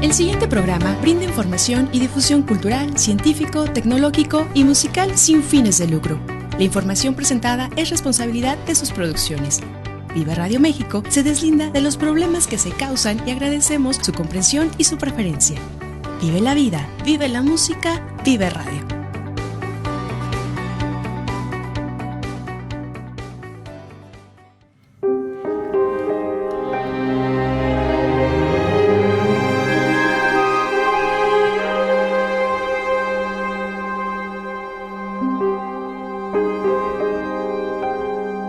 El siguiente programa brinda información y difusión cultural, científico, tecnológico y musical sin fines de lucro. La información presentada es responsabilidad de sus producciones. Vive Radio México se deslinda de los problemas que se causan y agradecemos su comprensión y su preferencia. Vive la vida, vive la música, vive radio.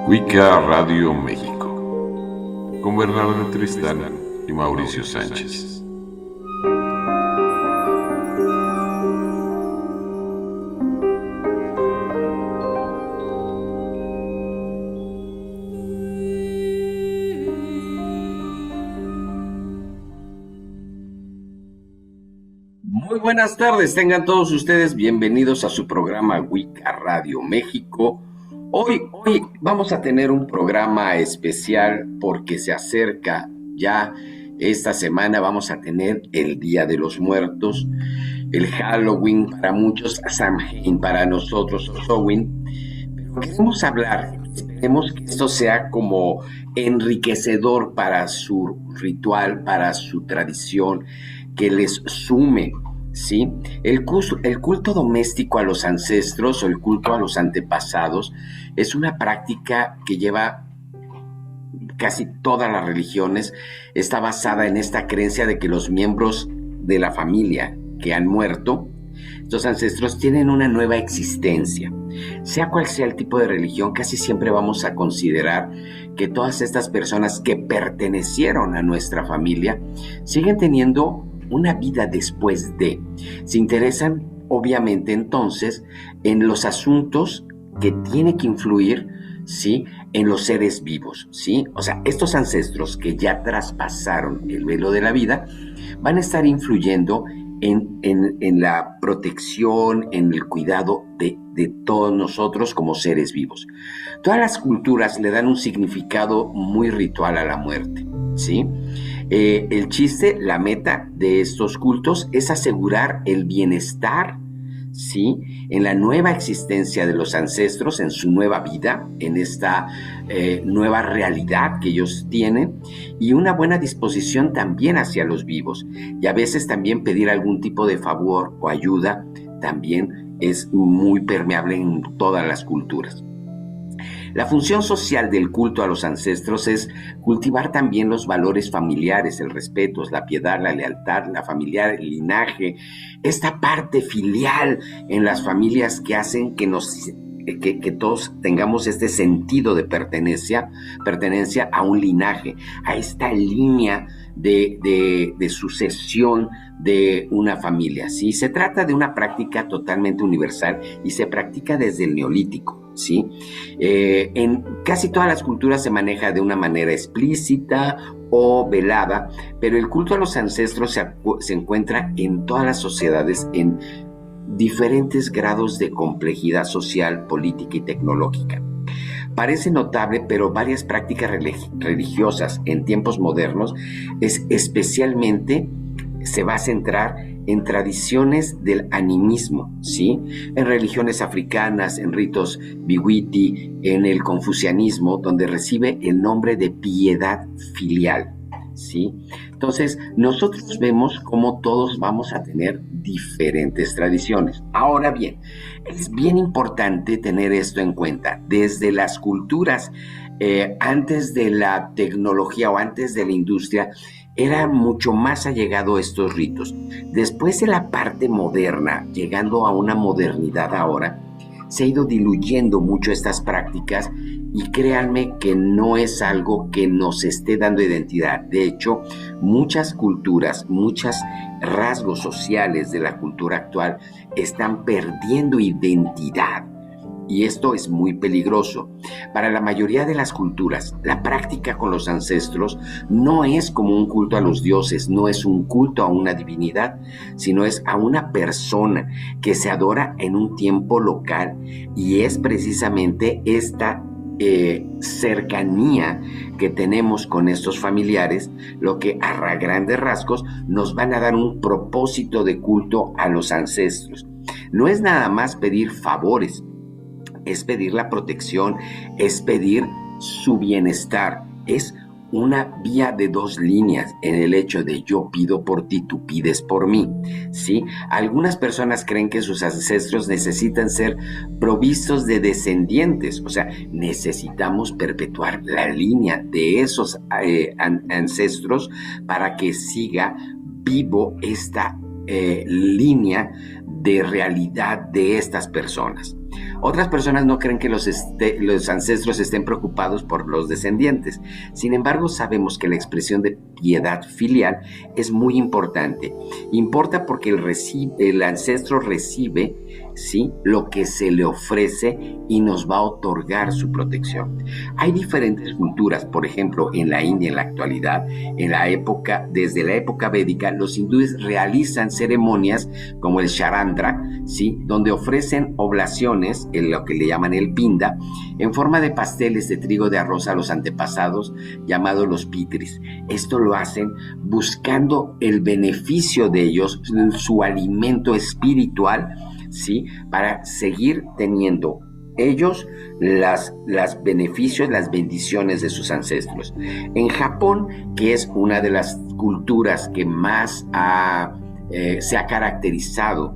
Wicca Radio México, con Bernardo Tristán y Mauricio Sánchez. Muy buenas tardes, tengan todos ustedes bienvenidos a su programa Wicca Radio México. Hoy vamos a tener un programa especial porque se acerca ya esta semana. Vamos a tener el Día de los Muertos, el Halloween para muchos, Samhain para nosotros, Halloween. Pero queremos hablar, esperemos que esto sea como enriquecedor para su ritual, para su tradición, que les sume. ¿Sí? El culto doméstico a los ancestros o el culto a los antepasados es una práctica que lleva casi todas las religiones. Está basada en esta creencia de que los miembros de la familia que han muerto, estos ancestros, tienen una nueva existencia. Sea cual sea el tipo de religión, casi siempre vamos a considerar que todas estas personas que pertenecieron a nuestra familia siguen teniendo una vida después de. Se interesan, obviamente, entonces, en los asuntos que tiene que influir, ¿sí?, en los seres vivos, ¿sí? O sea, estos ancestros que ya traspasaron el velo de la vida van a estar influyendo en la protección, en el cuidado de todos nosotros como seres vivos. Todas las culturas le dan un significado muy ritual a la muerte, ¿sí? El chiste, la meta de estos cultos es asegurar el bienestar, ¿sí?, en la nueva existencia de los ancestros, en su nueva vida, en esta nueva realidad que ellos tienen, y una buena disposición también hacia los vivos. Y a veces también pedir algún tipo de favor o ayuda también es muy permeable en todas las culturas. La función social del culto a los ancestros es cultivar también los valores familiares, el respeto, la piedad, la lealtad, la familiar, el linaje, esta parte filial en las familias que hacen que todos tengamos este sentido de pertenencia a un linaje, a esta línea de sucesión de una familia, ¿sí? Se trata de una práctica totalmente universal y se practica desde el Neolítico, ¿sí? En casi todas las culturas se maneja de una manera explícita o velada, pero el culto a los ancestros se encuentra en todas las sociedades en diferentes grados de complejidad social, política y tecnológica. Parece notable, pero varias prácticas religiosas en tiempos modernos especialmente se va a centrar en tradiciones del animismo, ¿sí? En religiones africanas, en ritos Bwiti, en el confucianismo, donde recibe el nombre de piedad filial, ¿sí? Entonces, nosotros vemos cómo todos vamos a tener diferentes tradiciones. Ahora bien, es bien importante tener esto en cuenta. Desde las culturas, antes de la tecnología o antes de la industria, era mucho más allegado a estos ritos. Después de la parte moderna, llegando a una modernidad ahora, se ha ido diluyendo mucho estas prácticas y créanme que no es algo que nos esté dando identidad. De hecho, muchas culturas, muchos rasgos sociales de la cultura actual están perdiendo identidad. Y esto es muy peligroso. Para la mayoría de las culturas, la práctica con los ancestros no es como un culto a los dioses, no es un culto a una divinidad, sino es a una persona que se adora en un tiempo local, y es precisamente esta cercanía que tenemos con estos familiares, lo que a grandes rasgos nos van a dar un propósito de culto a los ancestros. No es nada más pedir favores, es pedir la protección, es pedir su bienestar, es una vía de dos líneas en el hecho de yo pido por ti, tú pides por mí, ¿sí? Algunas personas creen que sus ancestros necesitan ser provistos de descendientes, o sea, necesitamos perpetuar la línea de esos ancestros para que siga vivo esta línea de realidad de estas personas. Otras personas no creen que los ancestros estén preocupados por los descendientes. Sin embargo, sabemos que la expresión de piedad filial es muy importante. Importa porque el ancestro recibe, ¿sí?, lo que se le ofrece y nos va a otorgar su protección. Hay diferentes culturas, por ejemplo, en la India en la actualidad, desde la época védica, los hindúes realizan ceremonias como el Charandra, ¿sí?, donde ofrecen oblaciones, en lo que le llaman el pinda, en forma de pasteles de trigo de arroz a los antepasados, llamados los pitris. Esto lo hacen buscando el beneficio de ellos, su alimento espiritual, ¿sí?, para seguir teniendo ellos las beneficios, las bendiciones de sus ancestros. En Japón, que es una de las culturas que más se ha caracterizado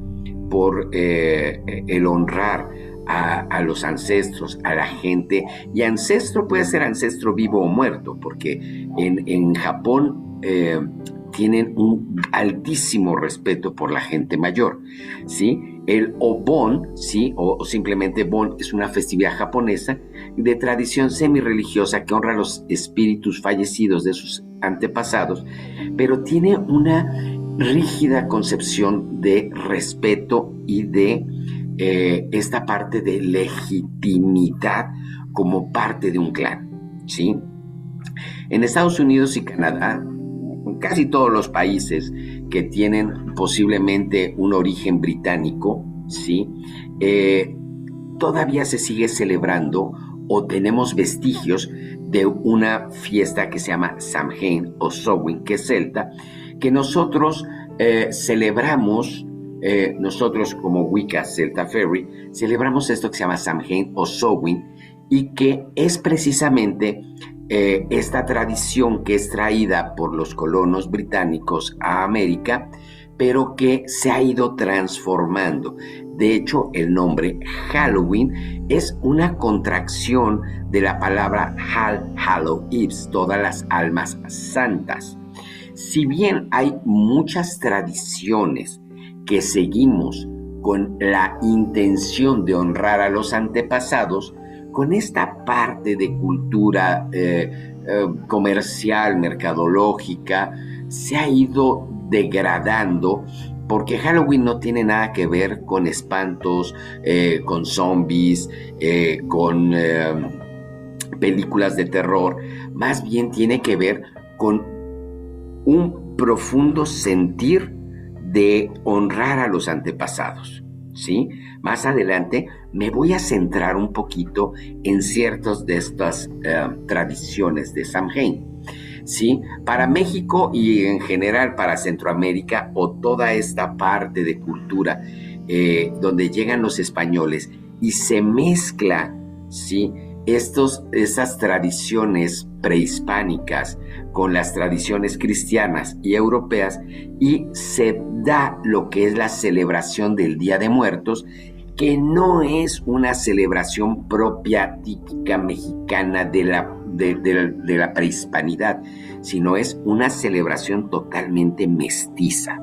por el honrar a los ancestros, a la gente, y ancestro puede ser ancestro vivo o muerto, porque en Japón tienen un altísimo respeto por la gente mayor, ¿sí? El Obon, ¿sí?, o simplemente Bon, es una festividad japonesa de tradición semi-religiosa que honra a los espíritus fallecidos de sus antepasados, pero tiene una rígida concepción de respeto y de esta parte de legitimidad como parte de un clan, ¿sí? En Estados Unidos y Canadá, casi todos los países que tienen posiblemente un origen británico, ¿sí?, todavía se sigue celebrando o tenemos vestigios de una fiesta que se llama Samhain o Samhain, que es celta, que nosotros celebramos. Nosotros como Wicca Celta Ferry celebramos esto que se llama Samhain o Samhain, y que es precisamente esta tradición que es traída por los colonos británicos a América, pero que se ha ido transformando. De hecho, el nombre Halloween es una contracción de la palabra All Hallows Eve, todas las almas santas. Si bien hay muchas tradiciones que seguimos con la intención de honrar a los antepasados, con esta parte de cultura comercial, mercadológica, se ha ido degradando, porque Halloween no tiene nada que ver con espantos, con zombies, con películas de terror. Más bien tiene que ver con un profundo sentir de honrar a los antepasados, ¿sí? Más adelante me voy a centrar un poquito en ciertas de estas tradiciones de Samhain, ¿sí? Para México y en general para Centroamérica, o toda esta parte de cultura donde llegan los españoles y se mezcla, ¿sí?, esas tradiciones prehispánicas con las tradiciones cristianas y europeas, y se da lo que es la celebración del Día de Muertos, que no es una celebración propia, típica mexicana de la prehispanidad, sino es una celebración totalmente mestiza.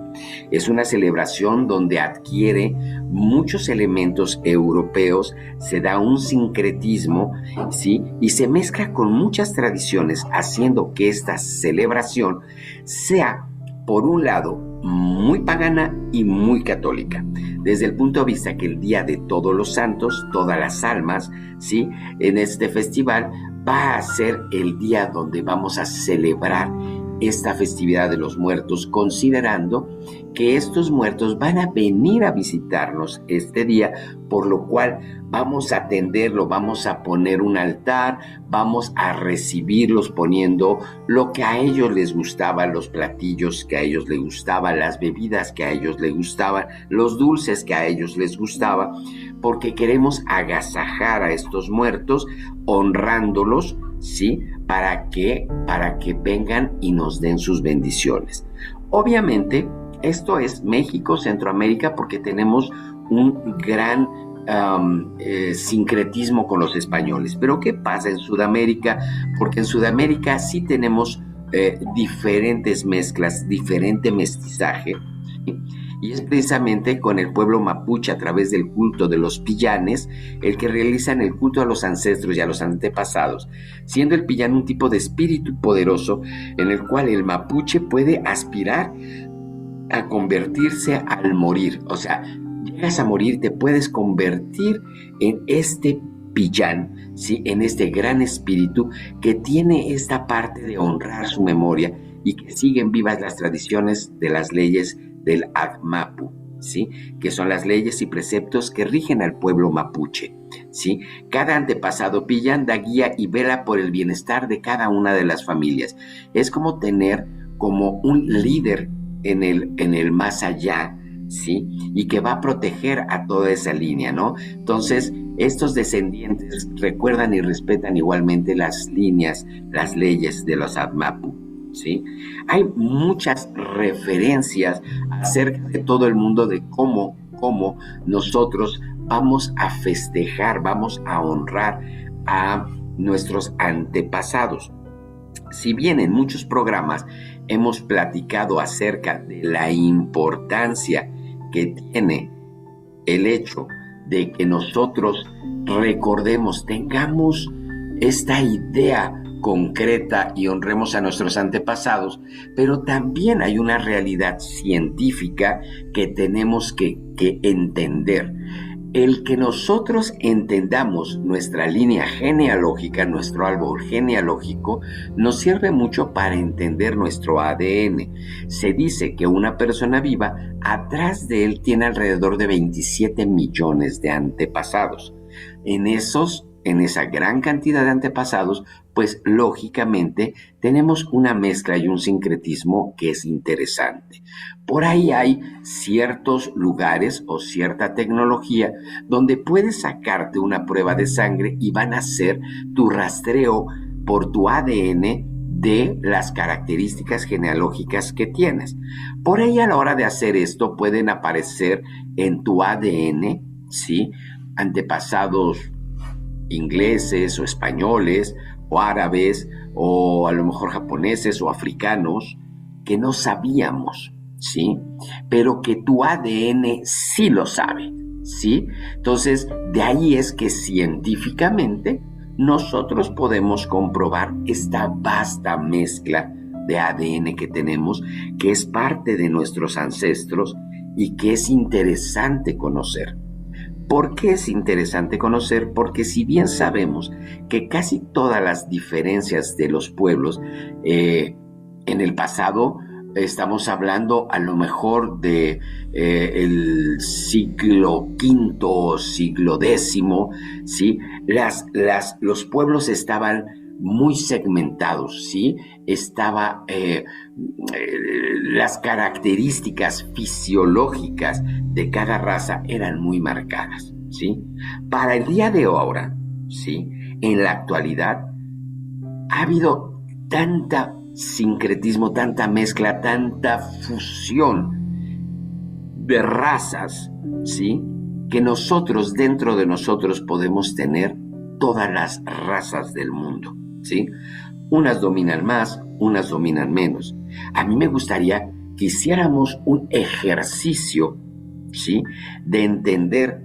Es una celebración donde adquiere muchos elementos europeos, se da un sincretismo, ¿sí?, y se mezcla con muchas tradiciones, haciendo que esta celebración sea, por un lado, muy pagana y muy católica, desde el punto de vista que el Día de Todos los Santos, todas las almas, ¿sí?, en este festival va a ser el día donde vamos a celebrar esta festividad de los muertos, considerando que estos muertos van a venir a visitarnos este día, por lo cual vamos a atenderlo, vamos a poner un altar, vamos a recibirlos poniendo lo que a ellos les gustaba, los platillos que a ellos les gustaban, las bebidas que a ellos les gustaban, los dulces que a ellos les gustaba, porque queremos agasajar a estos muertos, honrándolos, ¿sí? Para que vengan y nos den sus bendiciones. Obviamente, esto es México, Centroamérica, porque tenemos un gran sincretismo con los españoles. Pero ¿qué pasa en Sudamérica? Porque en Sudamérica sí tenemos diferentes mezclas, diferente mestizaje, ¿sí? Y es precisamente con el pueblo mapuche, a través del culto de los pillanes, el que realizan el culto a los ancestros y a los antepasados, siendo el pillán un tipo de espíritu poderoso en el cual el mapuche puede aspirar a convertirse al morir. O sea, llegas a morir, te puedes convertir en este pillán, ¿sí? En este gran espíritu que tiene esta parte de honrar su memoria y que siguen vivas las tradiciones de las leyes del Agmapu, ¿sí? Que son las leyes y preceptos que rigen al pueblo mapuche, ¿sí? Cada antepasado pillán da guía y vela por el bienestar de cada una de las familias. Es como tener como un líder en el más allá, ¿sí? Y que va a proteger a toda esa línea, ¿no? Entonces, estos descendientes recuerdan y respetan igualmente las líneas, las leyes de los Agmapu, ¿sí? Hay muchas referencias acerca de todo el mundo de cómo nosotros vamos a festejar, vamos a honrar a nuestros antepasados. Si bien en muchos programas hemos platicado acerca de la importancia que tiene el hecho de que nosotros recordemos, tengamos esta idea concreta y honremos a nuestros antepasados, pero también hay una realidad científica que tenemos que entender. El que nosotros entendamos nuestra línea genealógica, nuestro árbol genealógico, nos sirve mucho para entender nuestro ADN. Se dice que una persona viva, atrás de él tiene alrededor de 27 millones de antepasados. En esa gran cantidad de antepasados, pues lógicamente tenemos una mezcla y un sincretismo que es interesante. Por ahí hay ciertos lugares o cierta tecnología donde puedes sacarte una prueba de sangre y van a hacer tu rastreo por tu ADN de las características genealógicas que tienes. Por ahí, a la hora de hacer esto, pueden aparecer en tu ADN, ¿sí?, antepasados ingleses o españoles o árabes o a lo mejor japoneses o africanos que no sabíamos, ¿sí? Pero que tu ADN sí lo sabe, ¿sí? Entonces, de ahí es que científicamente nosotros podemos comprobar esta vasta mezcla de ADN que tenemos, que es parte de nuestros ancestros y que es interesante conocer. ¿Por qué es interesante conocer? Porque si bien sabemos que casi todas las diferencias de los pueblos en el pasado, estamos hablando a lo mejor de el siglo V o siglo X, ¿sí? Los pueblos estaban muy segmentados, ¿sí? Las características fisiológicas de cada raza eran muy marcadas, ¿sí? Para el día de ahora, ¿sí?, en la actualidad, ha habido tanta sincretismo, tanta mezcla, tanta fusión de razas, ¿sí?, que nosotros, dentro de nosotros, podemos tener todas las razas del mundo, ¿sí? Unas dominan más, unas dominan menos. A mí me gustaría que hiciéramos un ejercicio, ¿sí?, de entender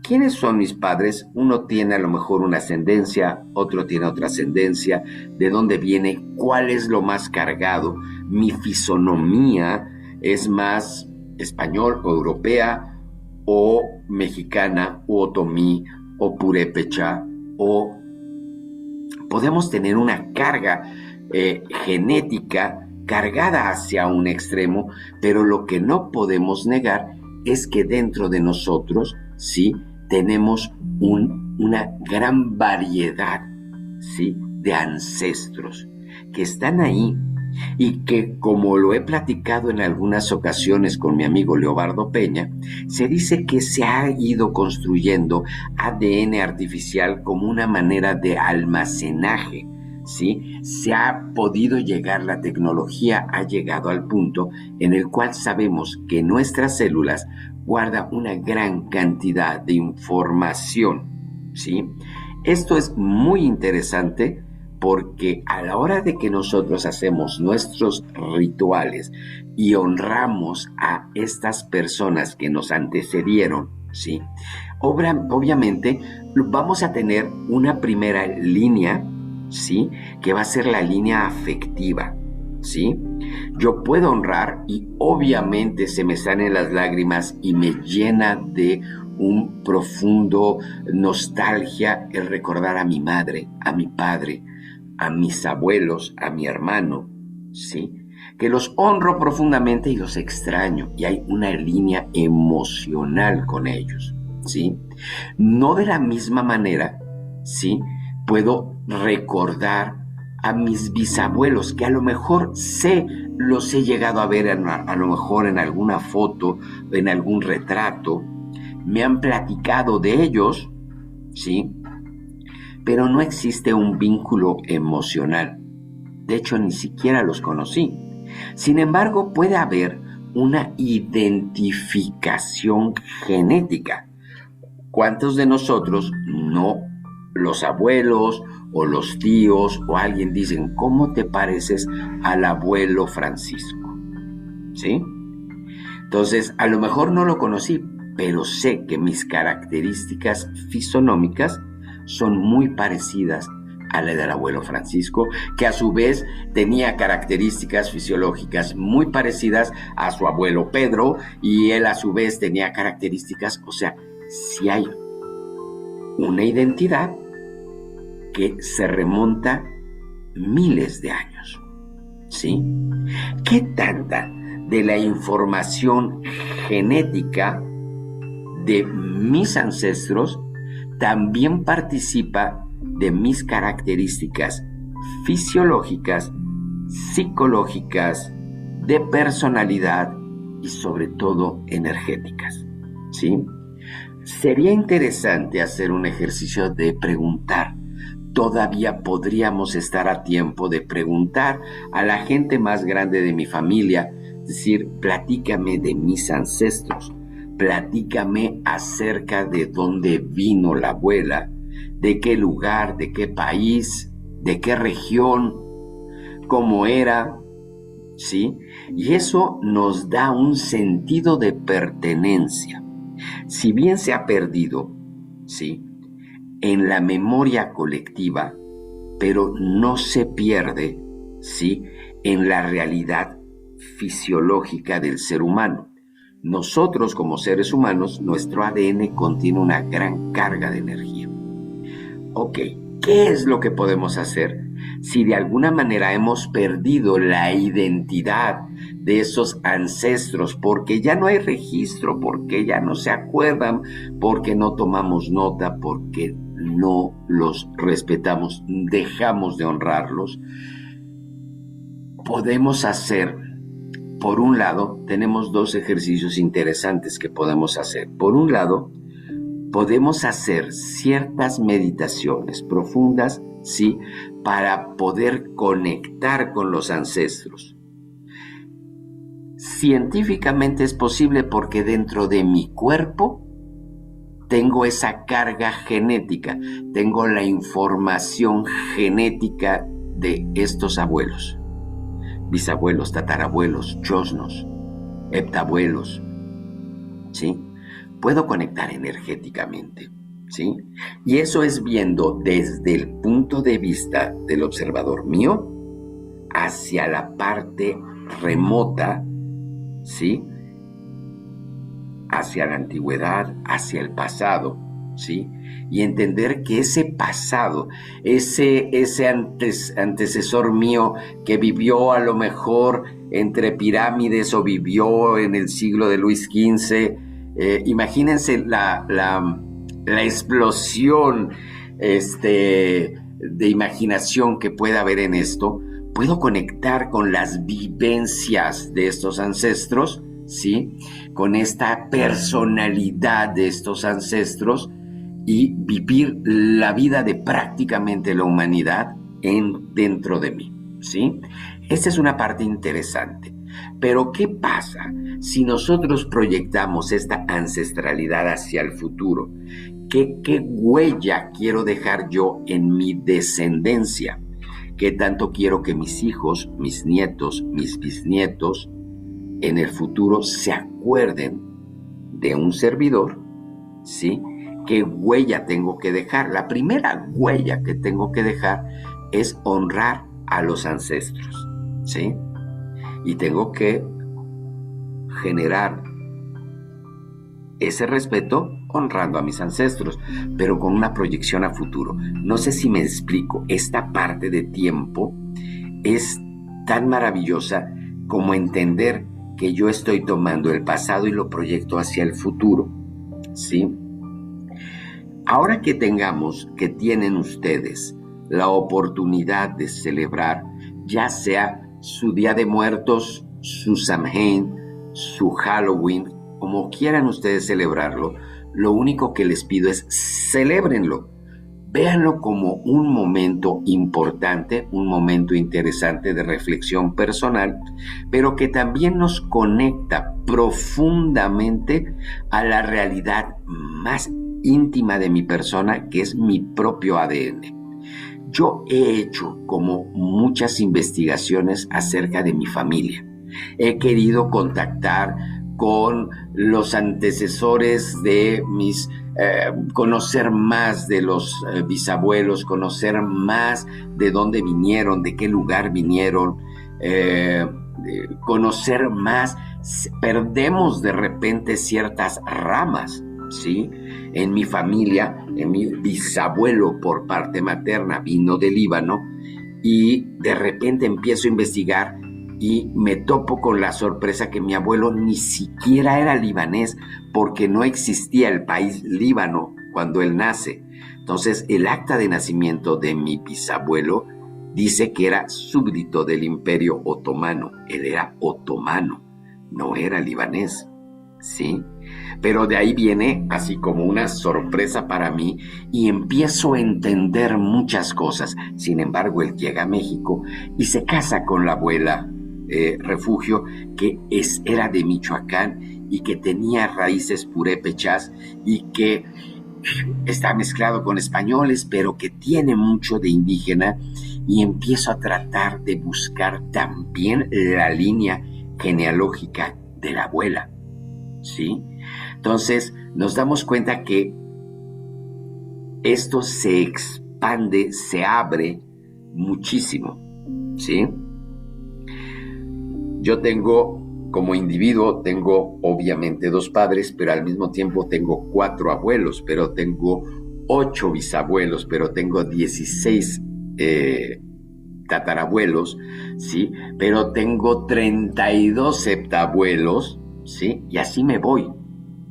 quiénes son mis padres. Uno tiene a lo mejor una ascendencia, otro tiene otra ascendencia, de dónde viene, cuál es lo más cargado, mi fisonomía es más español o europea o mexicana o otomí o purépecha, o podemos tener una carga genética cargada hacia un extremo, pero lo que no podemos negar es que dentro de nosotros, ¿sí?, tenemos una gran variedad, ¿sí?, de ancestros que están ahí y que, como lo he platicado en algunas ocasiones con mi amigo Leobardo Peña, se dice que se ha ido construyendo ADN artificial como una manera de almacenaje, ¿sí? Se ha podido llegar, la tecnología ha llegado al punto en el cual sabemos que nuestras células guardan una gran cantidad de información, ¿sí? Esto es muy interesante porque a la hora de que nosotros hacemos nuestros rituales y honramos a estas personas que nos antecedieron, ¿sí?, obviamente vamos a tener una primera línea, ¿sí?, que va a ser la línea afectiva, ¿sí? Yo puedo honrar y obviamente se me salen las lágrimas y me llena de un profundo nostalgia el recordar a mi madre, a mi padre, a mis abuelos, a mi hermano, ¿sí?, que los honro profundamente y los extraño, y hay una línea emocional con ellos, ¿sí? No de la misma manera, ¿sí?, puedo recordar a mis bisabuelos, que a lo mejor los he llegado a ver a lo mejor en alguna foto, en algún retrato, me han platicado de ellos, ¿sí?, pero no existe un vínculo emocional. De hecho, ni siquiera los conocí. Sin embargo, puede haber una identificación genética. ¿Cuántos de nosotros no, los abuelos o los tíos o alguien dicen, ¿cómo te pareces al abuelo Francisco? ¿Sí? Entonces, a lo mejor no lo conocí, pero sé que mis características fisonómicas son muy parecidas a la del abuelo Francisco, que a su vez tenía características fisiológicas muy parecidas a su abuelo Pedro, y él a su vez tenía características, o sea, si hay una identidad que se remonta miles de años, ¿sí? ¿Qué tanta de la información genética de mis ancestros también participa de mis características fisiológicas, psicológicas, de personalidad y sobre todo energéticas, ¿sí? Sería interesante hacer un ejercicio de preguntar. Todavía podríamos estar a tiempo de preguntar a la gente más grande de mi familia, es decir, platícame de mis ancestros, platícame acerca de dónde vino la abuela, de qué lugar, de qué país, de qué región, cómo era, ¿sí? Y eso nos da un sentido de pertenencia. Si bien se ha perdido, ¿sí?, en la memoria colectiva, pero no se pierde, ¿sí?, en la realidad fisiológica del ser humano. Nosotros como seres humanos, nuestro ADN contiene una gran carga de energía. Ok, ¿qué es lo que podemos hacer si de alguna manera hemos perdido la identidad de esos ancestros, porque ya no hay registro, porque ya no se acuerdan, porque no tomamos nota, porque no los respetamos, dejamos de honrarlos? Podemos hacer, por un lado, tenemos dos ejercicios interesantes que podemos hacer. Por un lado, podemos hacer ciertas meditaciones profundas, ¿sí?, para poder conectar con los ancestros. Científicamente es posible porque dentro de mi cuerpo tengo esa carga genética, tengo la información genética de estos abuelos, bisabuelos, tatarabuelos, chosnos, heptabuelos, ¿sí? Puedo conectar energéticamente, ¿sí? Y eso es viendo desde el punto de vista del observador mío hacia la parte remota, ¿sí?, hacia la antigüedad, hacia el pasado, ¿sí? Y entender que ese pasado, ese antecesor mío que vivió a lo mejor entre pirámides o vivió en el siglo de Luis XV, imagínense la explosión de imaginación que pueda haber en esto. Puedo conectar con las vivencias de estos ancestros, ¿sí? Con esta personalidad de estos ancestros y vivir la vida de prácticamente la humanidad dentro de mí, ¿sí? Esta es una parte interesante. Pero ¿qué pasa si nosotros proyectamos esta ancestralidad hacia el futuro? ¿Qué huella quiero dejar yo en mi descendencia? ¿Qué tanto quiero que mis hijos, mis nietos, mis bisnietos en el futuro se acuerden de un servidor? ¿Sí? ¿Qué huella tengo que dejar? La primera huella que tengo que dejar es honrar a los ancestros, ¿sí? Y tengo que generar ese respeto honrando a mis ancestros, pero con una proyección a futuro. No sé si me explico. Esta parte de tiempo es tan maravillosa como entender que yo estoy tomando el pasado y lo proyecto hacia el futuro, ¿sí? Ahora que tienen ustedes la oportunidad de celebrar, ya sea su Día de Muertos, su Samhain, su Halloween, como quieran ustedes celebrarlo, lo único que les pido es celébrenlo. Véanlo como un momento importante, un momento interesante de reflexión personal, pero que también nos conecta profundamente a la realidad más íntima de mi persona, que es mi propio ADN. Yo he hecho como muchas investigaciones acerca de mi familia. He querido contactar con los antecesores de mis, conocer más de los bisabuelos, conocer más de dónde vinieron, de qué lugar vinieron, conocer más. Perdemos de repente ciertas ramas, ¿sí? En mi familia, en mi bisabuelo por parte materna vino de Líbano, y de repente empiezo a investigar y me topo con la sorpresa que mi abuelo ni siquiera era libanés, porque no existía el país Líbano cuando él nace. Entonces, el acta de nacimiento de mi bisabuelo dice que era súbdito del Imperio Otomano. Él era otomano, no era libanés, ¿sí? Pero de ahí viene así como una sorpresa para mí y empiezo a entender muchas cosas. Sin embargo, él llega a México y se casa con la abuela Refugio, que era de Michoacán y que tenía raíces purépechas y que está mezclado con españoles, pero que tiene mucho de indígena, y empiezo a tratar de buscar también la línea genealógica de la abuela, ¿sí? Entonces nos damos cuenta que esto se expande, se abre muchísimo, ¿sí? Yo como individuo tengo obviamente 2 padres, pero al mismo tiempo tengo 4 abuelos, pero tengo 8 bisabuelos, pero tengo 16 tatarabuelos, ¿sí? Pero tengo 32 septabuelos, ¿sí? Y así me voy,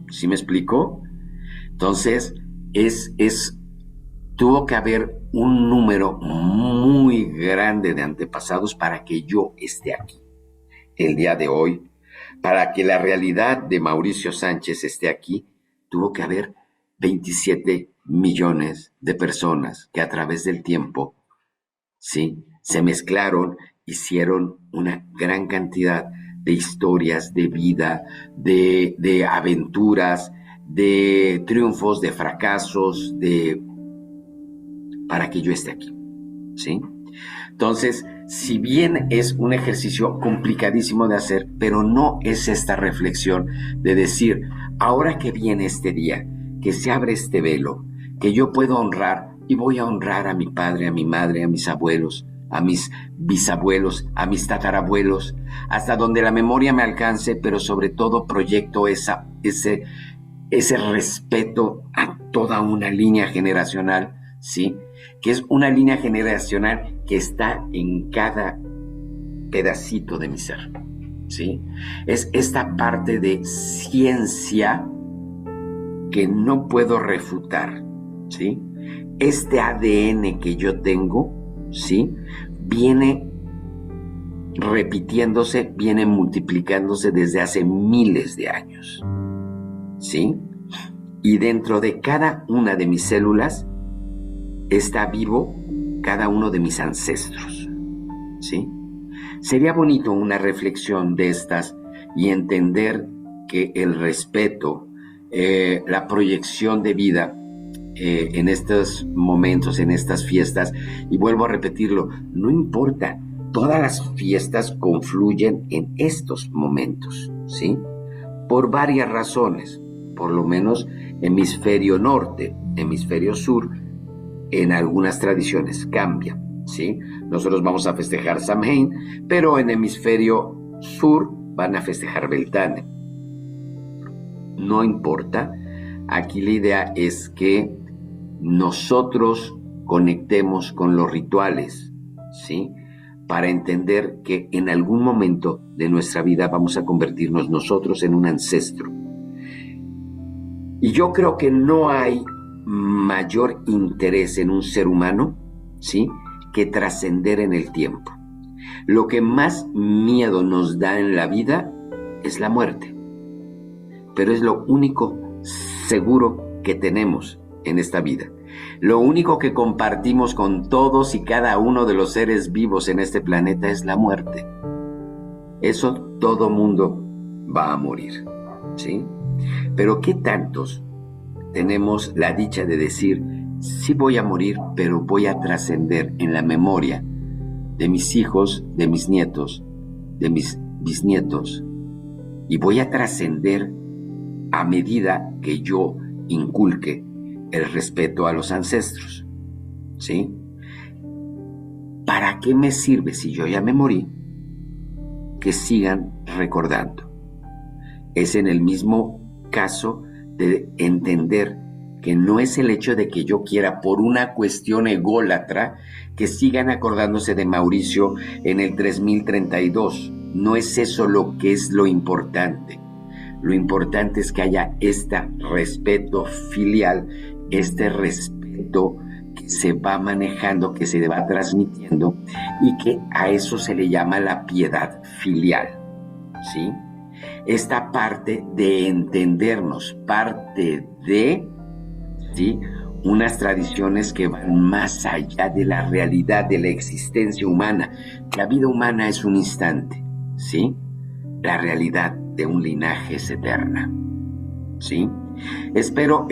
¿sí me explico? Entonces, tuvo que haber un número muy grande de antepasados para que yo esté aquí el día de hoy. Para que la realidad de Mauricio Sánchez esté aquí, tuvo que haber 27 millones de personas que a través del tiempo, ¿sí?, se mezclaron, hicieron una gran cantidad de historias, de vida, de aventuras, de triunfos, de fracasos, para que yo esté aquí, ¿sí? Entonces, si bien es un ejercicio complicadísimo de hacer, pero no es esta reflexión de decir, ahora que viene este día, que se abre este velo, que yo puedo honrar, y voy a honrar a mi padre, a mi madre, a mis abuelos, a mis bisabuelos, a mis tatarabuelos, hasta donde la memoria me alcance, pero sobre todo proyecto ese ese respeto a toda una línea generacional, ¿sí? Que es una línea generacional que está en cada pedacito de mi ser, ¿sí? Es esta parte de ciencia que no puedo refutar, ¿sí? Este ADN que yo tengo, ¿sí? Viene repitiéndose, viene multiplicándose desde hace miles de años, ¿sí? Y dentro de cada una de mis células está vivo cada uno de mis ancestros, ¿sí? Sería bonito una reflexión de estas y entender que el respeto, la proyección de vida en estos momentos, en estas fiestas, y vuelvo a repetirlo, no importa, todas las fiestas confluyen en estos momentos, ¿sí? Por varias razones, por lo menos hemisferio norte, hemisferio sur, en algunas tradiciones cambia, ¿sí? Nosotros vamos a festejar Samhain, pero en hemisferio sur van a festejar Beltane. No importa, aquí la idea es que nosotros conectemos con los rituales, ¿sí? Para entender que en algún momento de nuestra vida vamos a convertirnos nosotros en un ancestro. Y yo creo que no hay mayor interés en un ser humano, ¿sí?, que trascender en el tiempo. Lo que más miedo nos da en la vida es la muerte, pero es lo único seguro que tenemos en esta vida. Lo único que compartimos con todos y cada uno de los seres vivos en este planeta es la muerte. Eso todo mundo va a morir, ¿sí? Pero ¿qué tantos tenemos la dicha de decir, sí voy a morir, pero voy a trascender en la memoria de mis hijos, de mis nietos, de mis bisnietos, y voy a trascender a medida que yo inculque el respeto a los ancestros, ¿sí? ¿Para qué me sirve si yo ya me morí que sigan recordando? Es en el mismo caso de entender que no es el hecho de que yo quiera, por una cuestión ególatra, que sigan acordándose de Mauricio en el 3032. No es eso lo que es lo importante. Lo importante es que haya este respeto filial, este respeto que se va manejando, que se va transmitiendo, y que a eso se le llama la piedad filial, ¿sí? Esta parte de entendernos, parte de, ¿sí?, unas tradiciones que van más allá de la realidad de la existencia humana. La vida humana es un instante, ¿sí? La realidad de un linaje es eterna, ¿sí? Espero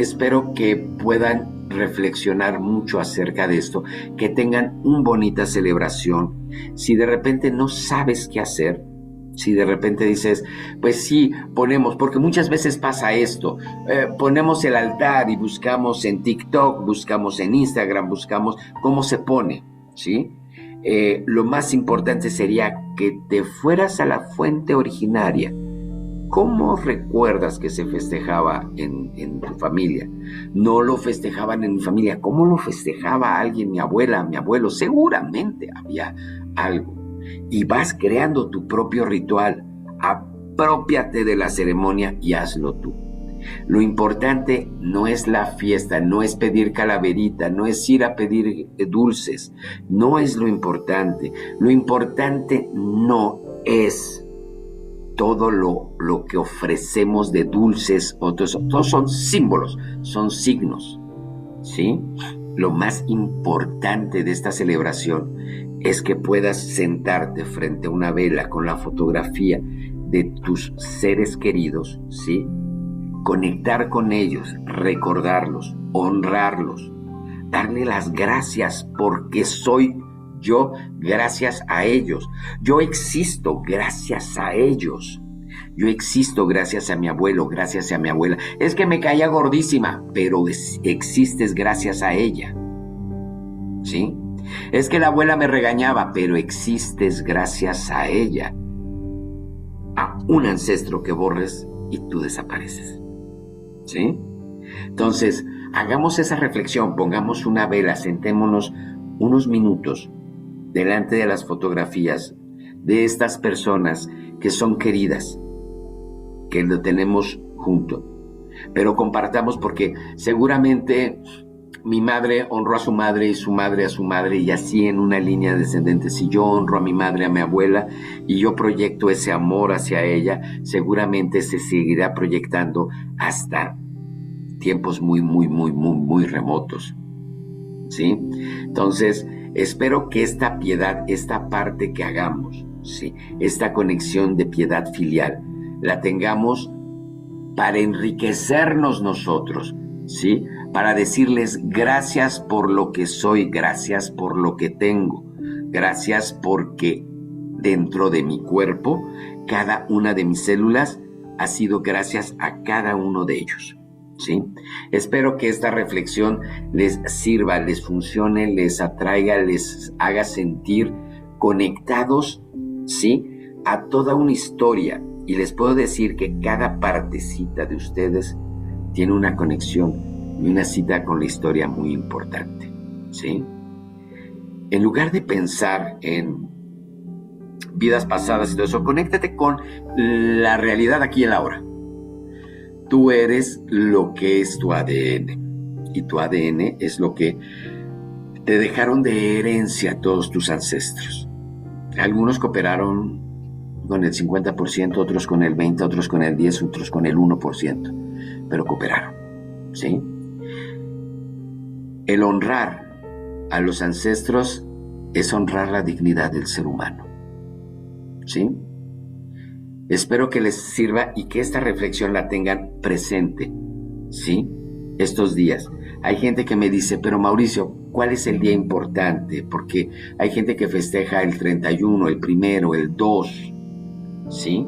que puedan reflexionar mucho acerca de esto, que tengan una bonita celebración. Si de repente no sabes qué hacer, si de repente dices, pues sí, ponemos, porque muchas veces pasa esto, ponemos el altar y buscamos en TikTok, buscamos en Instagram, buscamos cómo se pone, ¿sí? Lo más importante sería que te fueras a la fuente originaria. ¿Cómo recuerdas que se festejaba en tu familia? No lo festejaban en mi familia. ¿Cómo lo festejaba alguien, mi abuela, mi abuelo? Seguramente había algo. Y vas creando tu propio ritual. Aprópiate de la ceremonia y hazlo tú. Lo importante no es la fiesta, no es pedir calaverita, no es ir a pedir dulces. No es lo importante. Lo importante no es todo lo que ofrecemos de dulces, todos son símbolos, son signos, ¿sí? Lo más importante de esta celebración es que puedas sentarte frente a una vela con la fotografía de tus seres queridos, ¿sí? Conectar con ellos, recordarlos, honrarlos, darle las gracias porque soy yo gracias a ellos. Yo existo gracias a ellos. Yo existo gracias a mi abuelo, gracias a mi abuela. Es que me caía gordísima, pero existes gracias a ella, ¿sí? Es que la abuela me regañaba, pero existes gracias a ella. A un ancestro que borres y tú desapareces. ¿sí? Entonces, hagamos esa reflexión, pongamos una vela, sentémonos unos minutos delante de las fotografías de estas personas que son queridas, que lo tenemos junto. Pero compartamos, porque seguramente mi madre honró a su madre y su madre a su madre, y así en una línea descendente. Si yo honro a mi madre, a mi abuela, y yo proyecto ese amor hacia ella, seguramente se seguirá proyectando hasta tiempos muy, muy, muy, muy, muy remotos, ¿sí? Entonces, espero que esta piedad, esta parte que hagamos, ¿sí?, esta conexión de piedad filial, la tengamos para enriquecernos nosotros, ¿sí?, para decirles gracias por lo que soy, gracias por lo que tengo, gracias porque dentro de mi cuerpo, cada una de mis células ha sido gracias a cada uno de ellos, ¿sí? Espero que esta reflexión les sirva, les funcione, les atraiga, les haga sentir conectados, ¿sí?, a toda una historia. Y les puedo decir que cada partecita de ustedes tiene una conexión y una cita con la historia muy importante, ¿sí? En lugar de pensar en vidas pasadas y todo eso, conéctate con la realidad aquí y en la ahora. Tú eres lo que es tu ADN, y tu ADN es lo que te dejaron de herencia todos tus ancestros. Algunos cooperaron con el 50%, otros con el 20%, otros con el 10%, otros con el 1%, pero cooperaron, ¿sí? El honrar a los ancestros es honrar la dignidad del ser humano, ¿sí? Espero que les sirva y que esta reflexión la tengan presente, ¿sí?, estos días. Hay gente que me dice, pero Mauricio, ¿cuál es el día importante? Porque hay gente que festeja el 31, el 1, el 2, ¿sí?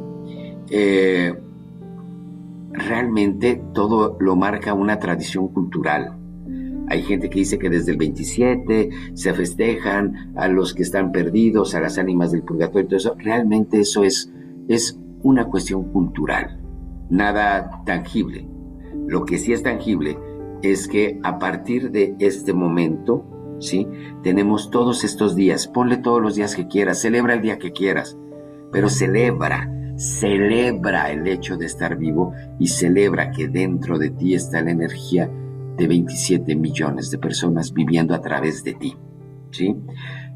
Realmente todo lo marca una tradición cultural. Hay gente que dice que desde el 27 se festejan a los que están perdidos, a las ánimas del purgatorio y todo eso. Realmente eso es una cuestión cultural, nada tangible. Lo que sí es tangible es que a partir de este momento, ¿sí?, tenemos todos estos días. Ponle todos los días que quieras, celebra el día que quieras, pero celebra el hecho de estar vivo, y celebra que dentro de ti está la energía de 27 millones de personas viviendo a través de ti, ¿sí?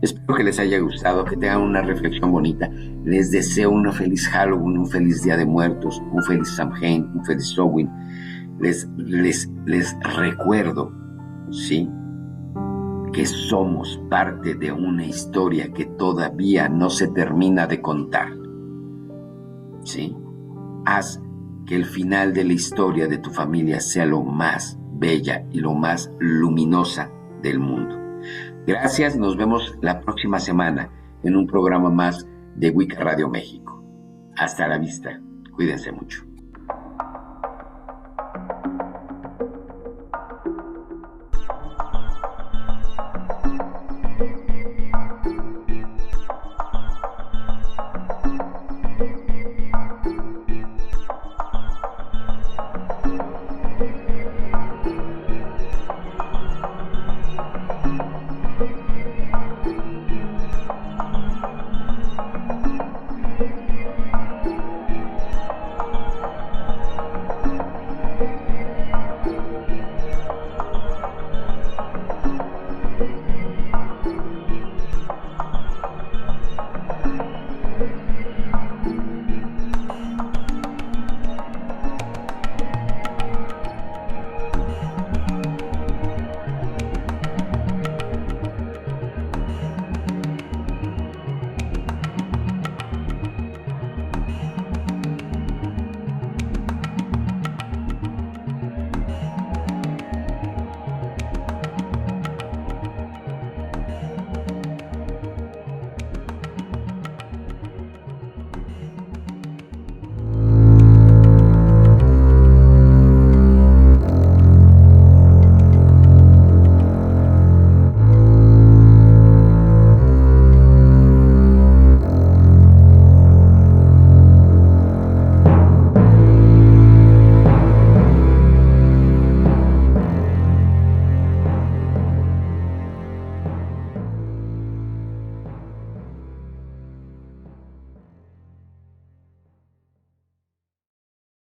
Espero que les haya gustado, que tengan una reflexión bonita. Les deseo una feliz Halloween, un feliz Día de Muertos, un feliz Samhain, un feliz Samhain. Les recuerdo, ¿sí?, que somos parte de una historia que todavía no se termina de contar, ¿sí? Haz que el final de la historia de tu familia sea lo más bella y lo más luminosa del mundo. Gracias, nos vemos la próxima semana en un programa más de Wicca Radio México. Hasta la vista, cuídense mucho.